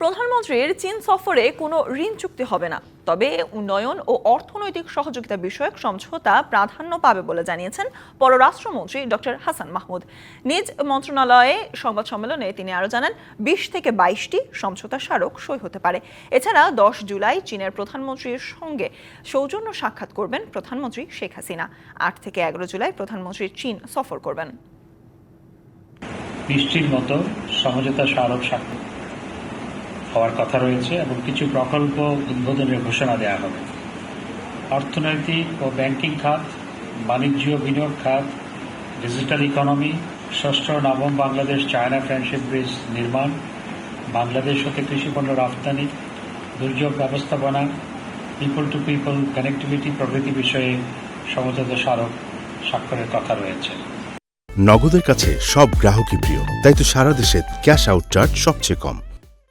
প্রধানমন্ত্রীর চীন সফরে কোনো ঋণ চুক্তি হবে না, তবে উন্নয়ন ও অর্থনৈতিক সহযোগিতা বিষয়ক সমঝোতা প্রাধান্য পাবে বলে জানিয়েছেন পররাষ্ট্রমন্ত্রী ডক্টর হাসান মাহমুদ। নিজ মন্ত্রণালয়ে সংবাদ সম্মেলনে তিনি আরও জানান, ২০ থেকে ২২টি সমঝোতা স্মারক সই হতে পারে। এছাড়া ১০ জুলাই চীনের প্রধানমন্ত্রীর সঙ্গে সৌজন্য সাক্ষাৎ করবেন প্রধানমন্ত্রী শেখ হাসিনা। ৮ থেকে ১১ জুলাই প্রধানমন্ত্রী চীন সফর করবেন। ২০টির মতো সমঝোতা স্মারক স্বাক্ষর হওয়ার কথা রয়েছে এবং কিছু প্রকল্প উদ্বোধনের ঘোষণা দেওয়া হবে। অর্থনৈতিক ও ব্যাংকিং খাত, বাণিজ্য বিনিয়োগ খাত, ডিজিটাল ইকোনমি, ষষ্ঠ নবম বাংলাদেশ চায়না ফ্রেন্ডশিপ ব্রিজ নির্মাণ, বাংলাদেশ হতে কৃষিপণ্য রপ্তানি, দুর্যোগ ব্যবস্থাপনা, পিপল টু পিপল কানেক্টিভিটি প্রভৃতি বিষয়ে সমঝোতা স্মারক স্বাক্ষরের কথা রয়েছে। নগদের কাছে সব গ্রাহকই প্রিয়, তাই তো সারা দেশে ক্যাশ আউট চার্জ সবচেয়ে কম।